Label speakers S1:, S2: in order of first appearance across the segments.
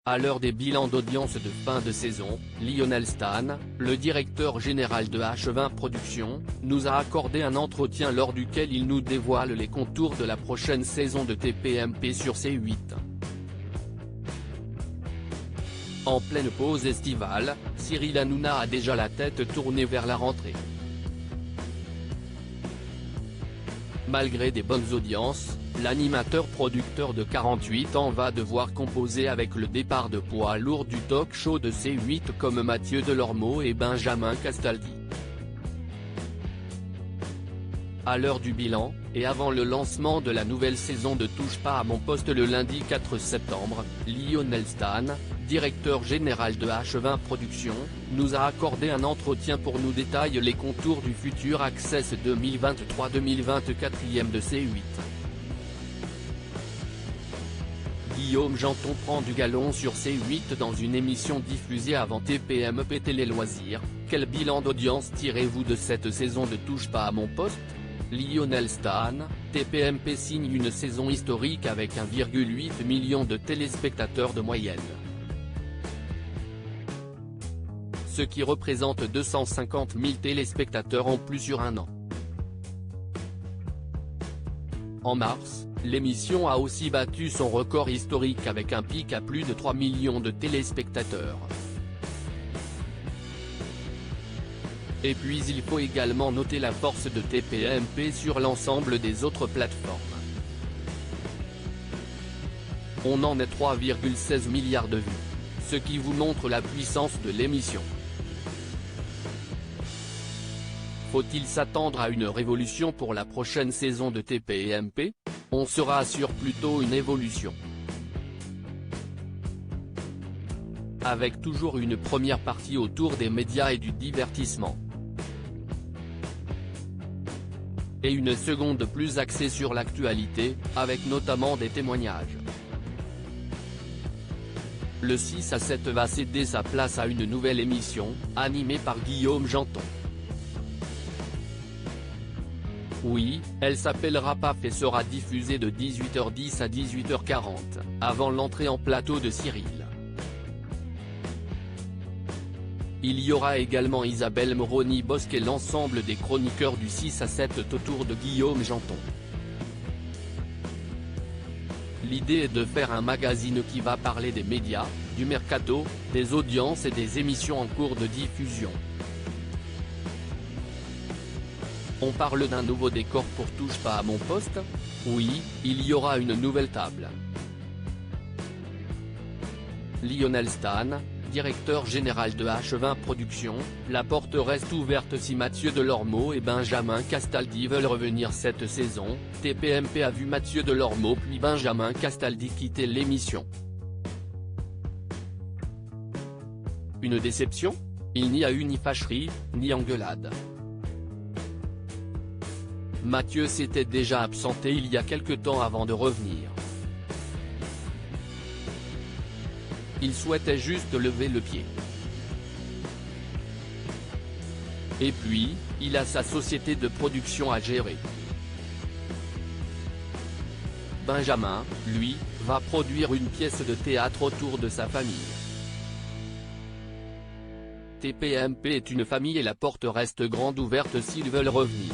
S1: À l'heure des bilans d'audience de fin de saison, Lionel Stan, le directeur général de H20 Productions, nous a accordé un entretien lors duquel il nous dévoile les contours de la prochaine saison de TPMP sur C8. En pleine pause estivale, Cyril Hanouna a déjà la tête tournée vers la rentrée. Malgré des bonnes audiences, l'animateur-producteur de 48 ans va devoir composer avec le départ de poids lourds du talk-show de C8 comme Mathieu Delormeau et Benjamin Castaldi. À l'heure du bilan, et avant le lancement de la nouvelle saison de Touche pas à mon poste le lundi 4 septembre, Lionel Stan, directeur général de H20 Productions, nous a accordé un entretien pour nous détailler les contours du futur Access 2023-2024 de C8. Guillaume Janton prend du galon sur C8 dans une émission diffusée avant TPMP Télé Loisirs. Quel bilan d'audience tirez-vous de cette saison de Touche pas à mon poste ? Lionel Stan, TPMP signe une saison historique avec 1,8 million de téléspectateurs de moyenne. Ce qui représente 250 000 téléspectateurs en plus sur un an. En mars, l'émission a aussi battu son record historique avec un pic à plus de 3 millions de téléspectateurs. Et puis il faut également noter la force de TPMP sur l'ensemble des autres plateformes. On en est 3,16 milliards de vues. Ce qui vous montre la puissance de l'émission. Faut-il s'attendre à une révolution pour la prochaine saison de TPMP ? On sera sur plutôt une évolution. Avec toujours une première partie autour des médias et du divertissement. Et une seconde plus axée sur l'actualité, avec notamment des témoignages. Le 6 à 7 va céder sa place à une nouvelle émission, animée par Guillaume Janton. Oui, elle s'appellera PAF et sera diffusée de 18h10 à 18h40, avant l'entrée en plateau de Cyril. Il y aura également Isabelle Moroni-Bosque et l'ensemble des chroniqueurs du 6 à 7 autour de Guillaume Janton. L'idée est de faire un magazine qui va parler des médias, du mercato, des audiences et des émissions en cours de diffusion. On parle d'un nouveau décor pour Touche pas à mon poste ? Oui, il y aura une nouvelle table. Lionel Stan, directeur général de H20 Productions, la porte reste ouverte si Mathieu Delormeau et Benjamin Castaldi veulent revenir cette saison. TPMP a vu Mathieu Delormeau puis Benjamin Castaldi quitter l'émission. Une déception ? Il n'y a eu ni fâcherie, ni engueulade. Mathieu s'était déjà absenté il y a quelque temps avant de revenir. Il souhaitait juste lever le pied. Et puis, il a sa société de production à gérer. Benjamin, lui, va produire une pièce de théâtre autour de sa famille. TPMP est une famille et la porte reste grande ouverte s'ils veulent revenir.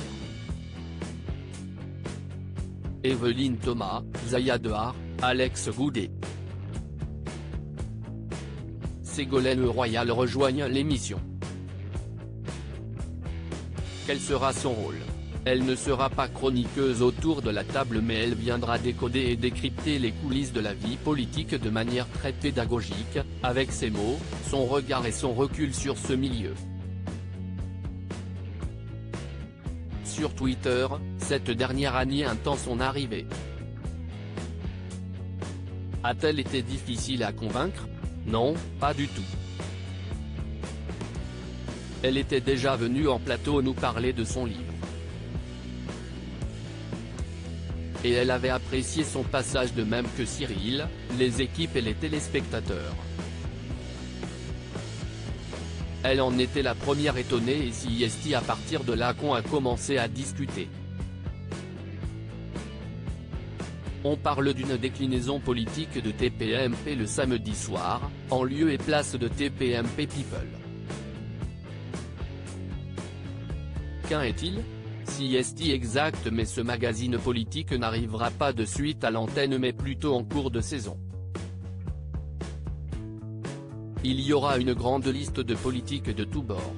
S1: Evelyne Thomas, Zaya Dehar, Alex Goudet. Ségolène Royal rejoignent l'émission. Quel sera son rôle ? Elle ne sera pas chroniqueuse autour de la table mais elle viendra décoder et décrypter les coulisses de la vie politique de manière très pédagogique, avec ses mots, son regard et son recul sur ce milieu. Sur Twitter, cette dernière année attend son arrivée. A-t-elle été difficile à convaincre ? Non, pas du tout. Elle était déjà venue en plateau nous parler de son livre. Et elle avait apprécié son passage de même que Cyril, les équipes et les téléspectateurs. Elle en était la première étonnée et si à partir de là qu'on a commencé à discuter. On parle d'une déclinaison politique de TPMP le samedi soir, en lieu et place de TPMP People. Qu'en est-il ? Si est exact, mais ce magazine politique n'arrivera pas de suite à l'antenne mais plutôt en cours de saison. Il y aura une grande liste de politiques de tous bords.